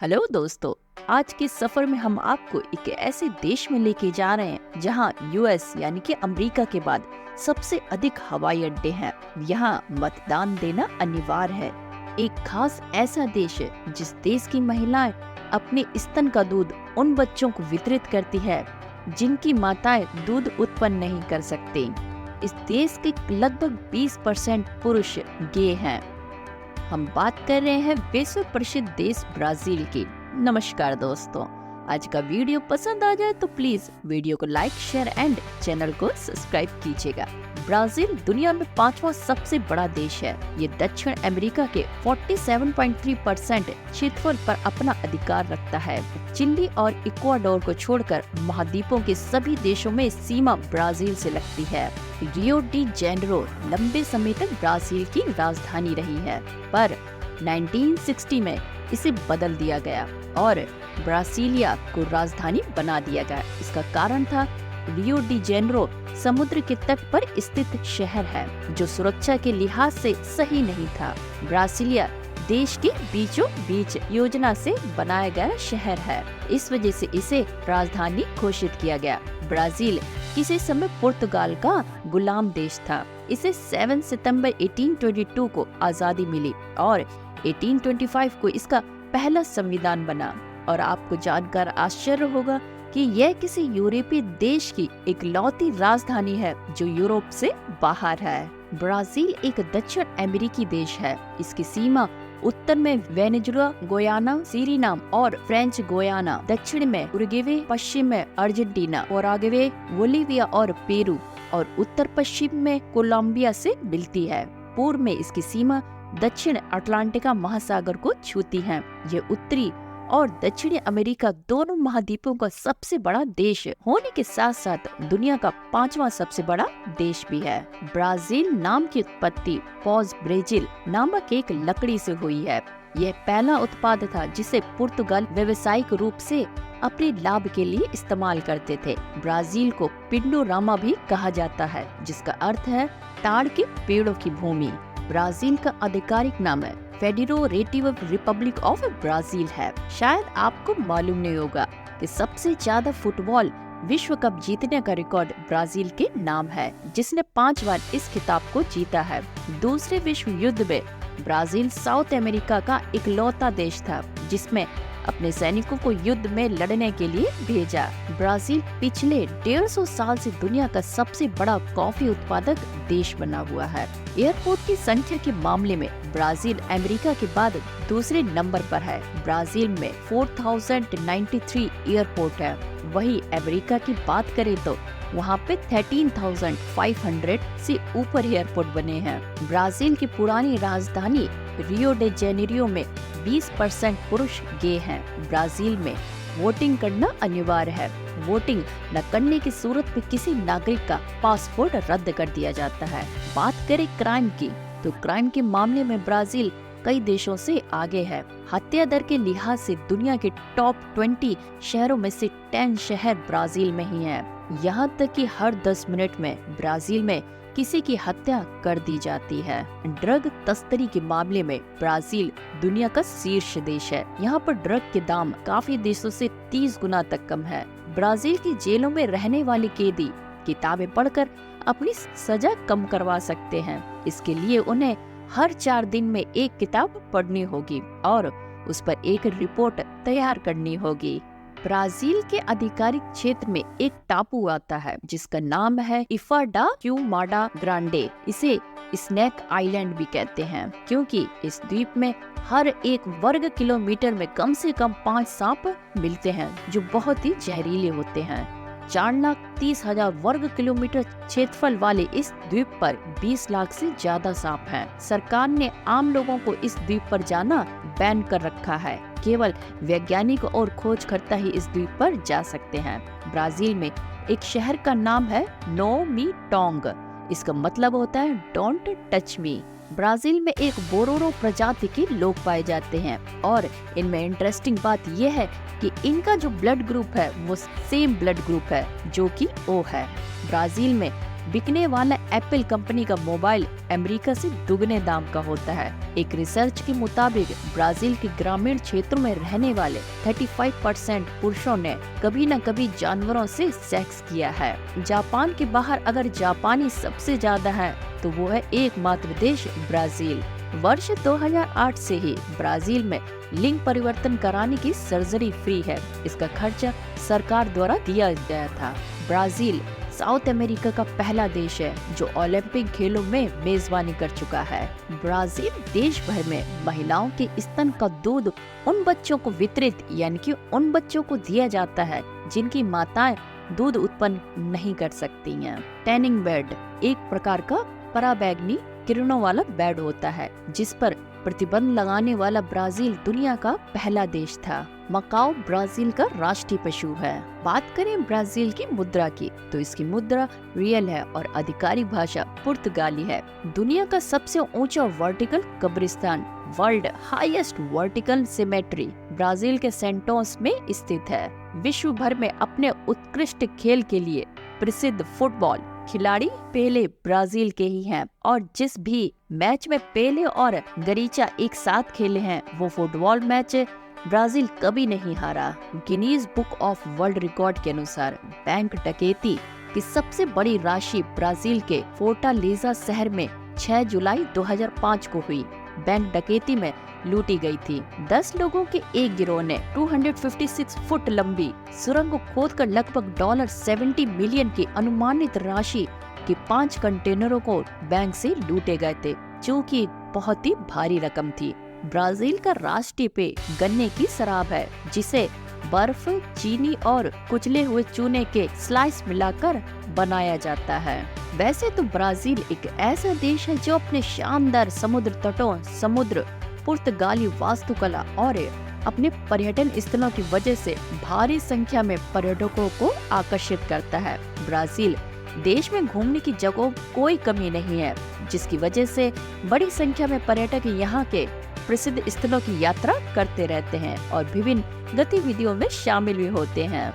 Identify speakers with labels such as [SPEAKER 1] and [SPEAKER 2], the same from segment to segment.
[SPEAKER 1] Hello दोस्तों, आज के सफर में हम आपको एक ऐसे देश में लेके जा रहे हैं जहां यूएस यानी कि अमेरिका के बाद सबसे अधिक हवाई अड्डे हैं। यहां मतदान देना अनिवार्य है। एक खास ऐसा देश है जिस देश की महिलाएं अपने स्तन का दूध उन बच्चों को वितरित करती है जिनकी माताएं दूध उत्पन्न नहीं कर सकते। इस देश के लगभग 20% पुरुष गे हैं। हम बात कर रहे हैं विश्व प्रसिद्ध देश ब्राजील की। नमस्कार दोस्तों, आज का वीडियो पसंद आ जाए तो प्लीज वीडियो को लाइक, शेयर एंड चैनल को सब्सक्राइब कीजिएगा। ब्राजील दुनिया में 5वां सबसे बड़ा देश है। ये दक्षिण अमेरिका के 47.3% क्षेत्रफल पर अपना अधिकार रखता है। चिली और इक्वाडोर को छोड़कर महाद्वीपों के सभी देशों में सीमा ब्राजील से लगती है। रियो डी जेनेरो लंबे समय तक ब्राजील की राजधानी रही है, पर 1960 में इसे बदल दिया गया और ब्रासीलिया को राजधानी बना दिया गया। इसका कारण था रियो डी जेनेरो समुद्र के तट पर स्थित शहर है जो सुरक्षा के लिहाज से सही नहीं था। ब्रासीलिया देश के बीचों बीच योजना से बनाया गया शहर है, इस वजह से इसे राजधानी घोषित किया गया। ब्राजील किसी समय पुर्तगाल का गुलाम देश था। इसे 7 सितंबर 1822 को आजादी मिली और 1825 को इसका पहला संविधान बना। और आपको जानकर आश्चर्य होगा कि यह किसी यूरोपीय देश की इकलौती राजधानी है जो यूरोप से बाहर है। ब्राजील एक दक्षिण अमेरिकी देश है। इसकी सीमा उत्तर में वेनेजुएला, गुयाना, सूरिनाम और फ्रेंच गुयाना, दक्षिण में उरुग्वे, पश्चिम में अर्जेंटीना, पैराग्वे, बोलिविया और पेरू और उत्तर पश्चिम में कोलंबिया से मिलती है। पूर्व में इसकी सीमा दक्षिण अटलांटिक महासागर को छूती है। ये उत्तरी और दक्षिणी अमेरिका दोनों महाद्वीपों का सबसे बड़ा देश होने के साथ साथ दुनिया का 5वां सबसे बड़ा देश भी है। ब्राजील नाम की उत्पत्ति पॉज ब्रेजिल नामक एक लकड़ी से हुई है। यह पहला उत्पाद था जिसे पुर्तगाल व्यावसायिक रूप से अपने लाभ के लिए इस्तेमाल करते थे। ब्राजील को पिंडोरामा भी कहा जाता है, जिसका अर्थ है ताड़ के पेड़ों की भूमि। ब्राजील का आधिकारिक नाम है फेडरेटिव रिपब्लिक ऑफ ब्राजील है। शायद आपको मालूम नहीं होगा कि सबसे ज्यादा फुटबॉल विश्व कप जीतने का रिकॉर्ड ब्राजील के नाम है, जिसने 5 बार इस खिताब को जीता है। दूसरे विश्व युद्ध में ब्राजील साउथ अमेरिका का इकलौता देश था जिसमें अपने सैनिकों को युद्ध में लड़ने के लिए भेजा। ब्राजील पिछले 150 साल से दुनिया का सबसे बड़ा कॉफी उत्पादक देश बना हुआ है। एयरपोर्ट की संख्या के मामले में ब्राजील अमेरिका के बाद दूसरे नंबर पर है। ब्राजील में 4093 एयरपोर्ट है। वही अमेरिका की बात करें तो वहाँ पे 13,500 से ऊपर एयरपोर्ट बने हैं। ब्राजील की पुरानी राजधानी रियो डे जेनेरियो में 20% पुरुष गे हैं। ब्राजील में वोटिंग करना अनिवार्य है। वोटिंग न करने की सूरत में किसी नागरिक का पासपोर्ट रद्द कर दिया जाता है। बात करें क्राइम की तो क्राइम के मामले में ब्राजील कई देशों से आगे है। हत्या दर के लिहाज से दुनिया के टॉप 20 शहरों में से 10 शहर ब्राजील में ही हैं। यहाँ तक कि हर 10 मिनट में ब्राजील में किसी की हत्या कर दी जाती है। ड्रग तस्करी के मामले में ब्राजील दुनिया का शीर्ष देश है। यहाँ पर ड्रग के दाम काफी देशों से 30 गुना तक कम है। ब्राजील की जेलों में रहने वाले कैदी किताबें पढ़कर अपनी सजा कम करवा सकते हैं। इसके लिए उन्हें हर 4 दिन में एक किताब पढ़नी होगी और उस पर एक रिपोर्ट तैयार करनी होगी। ब्राजील के आधिकारिक क्षेत्र में एक टापू आता है जिसका नाम है इफा डा क्यूमाडा ग्रांडे। इसे स्नेक आइलैंड भी कहते हैं क्योंकि इस द्वीप में हर 1 वर्ग किलोमीटर में कम से कम 5 सांप मिलते हैं जो बहुत ही जहरीले होते हैं। 4,30,000 वर्ग किलोमीटर क्षेत्रफल वाले इस द्वीप पर 20 लाख से ज्यादा सांप हैं। सरकार ने आम लोगों को इस द्वीप पर जाना बैन कर रखा है। केवल वैज्ञानिक और खोजकर्ता ही इस द्वीप पर जा सकते हैं। ब्राजील में एक शहर का नाम है नो मी टोंग। इसका मतलब होता है डोंट टच मी। ब्राजील में एक बोरोरो प्रजाति के लोग पाए जाते हैं और इनमें इंटरेस्टिंग बात यह है कि इनका जो ब्लड ग्रुप है वो सेम ब्लड ग्रुप है जो कि ओ है। ब्राजील में बिकने वाला एप्पल कंपनी का मोबाइल अमेरिका से दुगने दाम का होता है। एक रिसर्च के मुताबिक ब्राजील के ग्रामीण क्षेत्रों में रहने वाले 35% पुरुषों ने कभी न कभी जानवरों से सेक्स किया है। जापान के बाहर अगर जापानी सबसे ज्यादा है तो वो है एकमात्र देश ब्राजील। वर्ष 2008 से ही ब्राजील में लिंग परिवर्तन कराने की सर्जरी फ्री है। इसका खर्चा सरकार द्वारा दिया गया था। ब्राजील साउथ अमेरिका का पहला देश है जो ओलंपिक खेलों में मेजबानी कर चुका है। ब्राजील देश भर में महिलाओं के स्तन का दूध उन बच्चों को वितरित यानी कि उन बच्चों को दिया जाता है जिनकी माताएं दूध उत्पन्न नहीं कर सकती हैं। टैनिंग बेड एक प्रकार का पराबैंगनी किरणों वाला बेड होता है जिस पर प्रतिबंध लगाने वाला ब्राजील दुनिया का पहला देश था। मकाओ ब्राजील का राष्ट्रीय पशु है। बात करें ब्राजील की मुद्रा की तो इसकी मुद्रा रियल है और आधिकारिक भाषा पुर्तगाली है। दुनिया का सबसे ऊंचा वर्टिकल कब्रिस्तान world highest vertical symmetry Brazil के सेंटोस में स्थित है। विश्व भर में अपने उत्कृष्ट खेल के लिए प्रसिद्ध फुटबॉल खिलाड़ी पेले ब्राजील के ही हैं और जिस भी मैच में पेले और गरीचा एक साथ खेले हैं वो फुटबॉल मैच ब्राजील कभी नहीं हारा। Guinness book of world record के अनुसार बैंक डकैती की सबसे बड़ी राशि ब्राजील के फोर्टालेजा शहर में 6 जुलाई 2005 को हुई बैंक डकैती में लूटी गई थी। 10 लोगों के एक गिरोह ने 256 फुट लंबी सुरंग को खोदकर लगभग $70 मिलियन की अनुमानित राशि के 5 कंटेनरों को बैंक से लूटे गए थे, जो कि बहुत ही भारी रकम थी। ब्राजील का राष्ट्रीय पेय गन्ने की शराब है, जिसे बर्फ, चीनी और कुचले हुए चूने के स्लाइस मिलाकर बनाया जाता है। वैसे तो ब्राजील एक ऐसा देश है जो अपने शानदार समुद्र तटों, समुद्र, पुर्तगाली वास्तुकला और अपने पर्यटन स्थलों की वजह से भारी संख्या में पर्यटकों को आकर्षित करता है। ब्राजील देश में घूमने की जगहों कोई कमी नहीं है, जिसकी वजह से बड़ी संख्या में पर्यटक यहाँ के प्रसिद्ध स्थलों की यात्रा करते रहते हैं और विभिन्न गतिविधियों में शामिल भी होते हैं।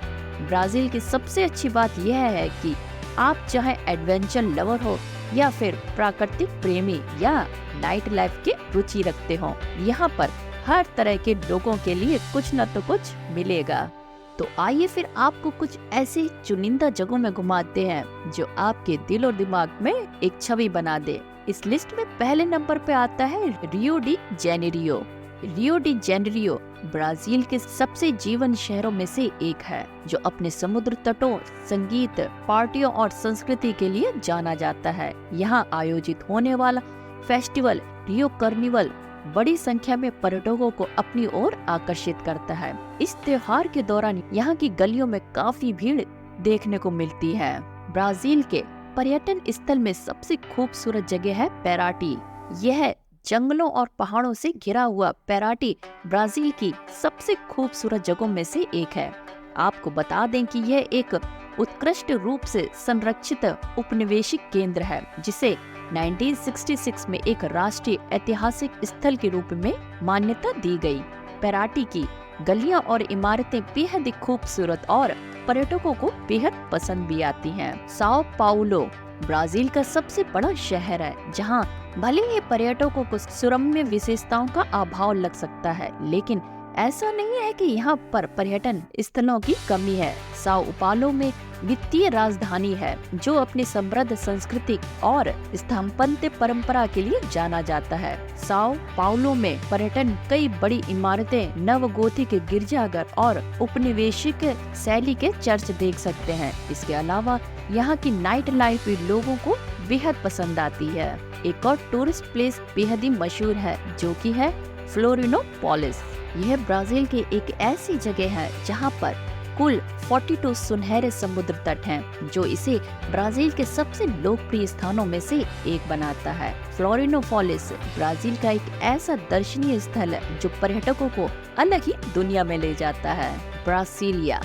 [SPEAKER 1] ब्राजील की सबसे अच्छी बात यह है कि आप चाहे एडवेंचर लवर हो या फिर प्राकृतिक प्रेमी या नाइट लाइफ की रुचि रखते हो, यहाँ पर हर तरह के लोगों के लिए कुछ न तो कुछ मिलेगा। तो आइए फिर आपको कुछ ऐसी चुनिंदा जगहों में घुमाते हैं जो आपके दिल और दिमाग में एक छवि बना दे। इस लिस्ट में पहले नंबर पे आता है Rio de Janeiro. Rio de Janeiro Brazil के सबसे जीवंत शहरों में से एक है, जो अपने समुद्र तटों, संगीत, पार्टियों और संस्कृति के लिए जाना जाता है। यहाँ आयोजित होने वाला फेस्टिवल रियो कार्निवल बड़ी संख्या में पर्यटकों को अपनी ओर आकर्षित करता है। इस त्योहार के दौरान यहाँ की गलियों में काफी भीड़ देखने को मिलती है। ब्राजील के पर्यटन स्थल में सबसे खूबसूरत जगह है पेराटी। यह जंगलों और पहाड़ों से घिरा हुआ पेराटी ब्राजील की सबसे खूबसूरत जगहों में से एक है। आपको बता दें कि यह एक उत्कृष्ट रूप से संरक्षित उपनिवेशिक केंद्र है, जिसे 1966 में एक राष्ट्रीय ऐतिहासिक स्थल के रूप में मान्यता दी गई। पेराटी की गलियां और इमारतें बेहद ही खूबसूरत और पर्यटकों को बेहद पसंद भी आती हैं। साओ पाउलो ब्राजील का सबसे बड़ा शहर है, जहां भले ही पर्यटकों को सुरम्य विशेषताओं का अभाव लग सकता है, लेकिन ऐसा नहीं है कि यहाँ पर पर्यटन स्थलों की कमी है। साओ पाउलो में वित्तीय राजधानी है, जो अपनी समृद्ध संस्कृति और स्थापत्य परंपरा के लिए जाना जाता है। साओ पाउलो में पर्यटन कई बड़ी इमारतें, नवगोथिक गिरजाघर और उपनिवेशिक शैली के चर्च देख सकते हैं। इसके अलावा यहाँ की नाइट लाइफ भी लोगों को बेहद पसंद आती है। एक और टूरिस्ट प्लेस बेहद ही मशहूर है, जो कि है फ्लोरिनोपोलिस। यह ब्राजील की एक ऐसी जगह है जहाँ पर कुल 42 सुनहरे समुद्र तट हैं, जो इसे ब्राजील के सबसे लोकप्रिय स्थानों में से एक बनाता है। फ्लोरिनोपोलिस ब्राजील का एक ऐसा दर्शनीय स्थल है जो पर्यटकों को अलग ही दुनिया में ले जाता है। ब्रासीलिया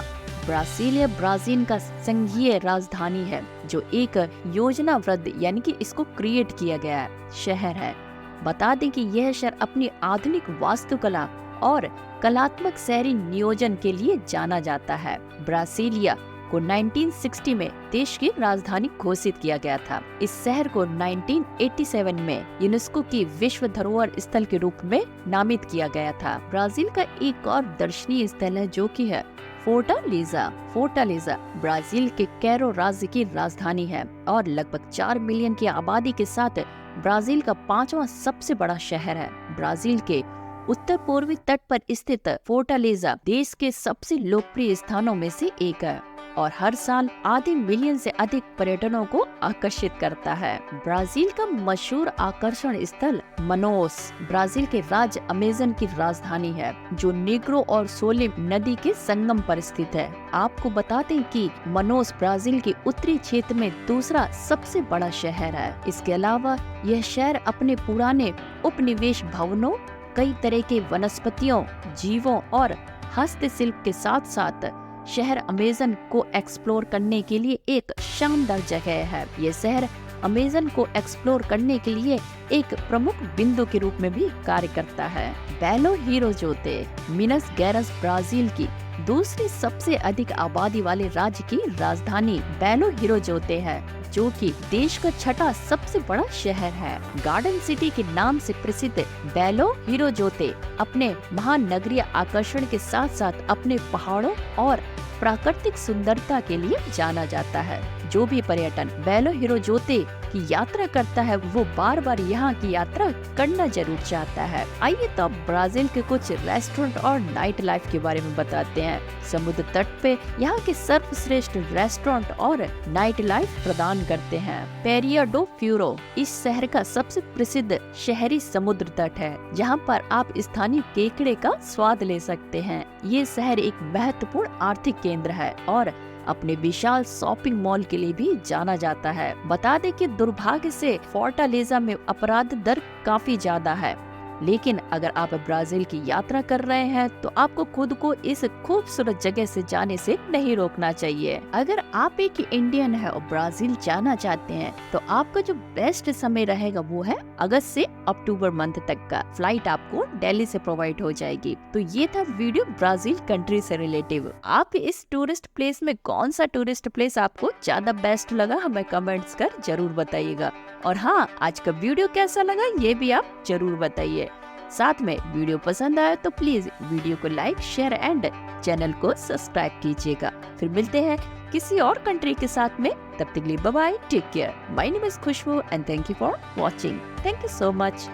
[SPEAKER 1] ब्राजील का संघीय राजधानी है, जो एक योजनाबद्ध यानी कि इसको क्रिएट किया गया शहर है। बता दें कि यह शहर अपनी आधुनिक वास्तुकला और कलात्मक शहरी नियोजन के लिए जाना जाता है। ब्रासीलिया को 1960 में देश की राजधानी घोषित किया गया था। इस शहर को 1987 में यूनेस्को की विश्व धरोहर स्थल के रूप में नामित किया गया था। ब्राजील का एक और दर्शनीय स्थल है जो कि है फोर्टालेजा। फोर्टालेजा ब्राजील के कैरो राज्य की राजधानी है और लगभग 4 मिलियन की आबादी के साथ ब्राजील का 5वां सबसे बड़ा शहर है। ब्राजील के उत्तर पूर्वी तट पर स्थित फोर्टालेजा देश के सबसे लोकप्रिय स्थानों में से एक है और हर साल आधे मिलियन से अधिक पर्यटकों को आकर्षित करता है। ब्राजील का मशहूर आकर्षण स्थल मनोस ब्राजील के राज्य अमेजन की राजधानी है जो नीग्रो और सोले नदी के संगम पर स्थित है। आपको बताते हैं कि मनोस ब्राजील के उत्तरी क्षेत्र में दूसरा सबसे बड़ा शहर है। इसके अलावा यह शहर अपने पुराने उपनिवेश भवनों, कई तरह के वनस्पतियों, जीवों और हस्तशिल्प के साथ साथ शहर अमेजन को एक्सप्लोर करने के लिए एक शानदार जगह है। ये शहर अमेजन को एक्सप्लोर करने के लिए एक प्रमुख बिंदु के रूप में भी कार्य करता है। बेलो होरिज़ोंते मिनस गेरास ब्राजील की दूसरी सबसे अधिक आबादी वाले राज्य की राजधानी बेलो होरिज़ोंते है जो कि देश का छठा सबसे बड़ा शहर है। गार्डन सिटी के नाम से प्रसिद्ध बेलो होरिज़ोंते अपने महानगरीय आकर्षण के साथ साथ अपने पहाड़ों और प्राकृतिक सुंदरता के लिए जाना जाता है। जो भी पर्यटन बेलो होरिज़ोंते की यात्रा करता है वो बार बार यहाँ की यात्रा करना जरूर चाहता है। आइए तो अब ब्राजील के कुछ रेस्टोरेंट और नाइट लाइफ के बारे में बताते हैं। समुद्र तट पे यहाँ के सर्वश्रेष्ठ रेस्टोरेंट और नाइट लाइफ प्रदान करते हैं। पेरिया डो फ्यूरो इस शहर का सबसे प्रसिद्ध शहरी समुद्र तट है जहाँ पर आप स्थानीय केकड़े का स्वाद ले सकते हैं। ये शहर एक महत्वपूर्ण आर्थिक केंद्र है और अपने विशाल शॉपिंग मॉल के लिए भी जाना जाता है। बता दें कि दुर्भाग्य से फोर्टालेजा में अपराध दर काफी ज्यादा है, लेकिन अगर आप ब्राजील की यात्रा कर रहे हैं तो आपको खुद को इस खूबसूरत जगह से जाने से नहीं रोकना चाहिए। अगर आप एक इंडियन है और ब्राजील जाना चाहते हैं तो आपका जो बेस्ट समय रहेगा वो है अगस्त से अक्टूबर मंथ तक का। फ्लाइट आपको दिल्ली से प्रोवाइड हो जाएगी। तो ये था वीडियो ब्राजील कंट्री से रिलेटिव। आप इस टूरिस्ट प्लेस में कौन सा टूरिस्ट प्लेस आपको ज्यादा बेस्ट लगा हमें कमेंट्स कर जरूर बताइएगा। और हाँ, आज का वीडियो कैसा लगा ये भी आप जरूर बताइए। साथ में वीडियो पसंद आया तो प्लीज वीडियो को लाइक, शेयर एंड चैनल को सब्सक्राइब कीजिएगा। फिर मिलते हैं किसी और कंट्री के साथ में। तब तक के लिए bye bye, take care. My name is Khushboo and thank you for watching. Thank you so much.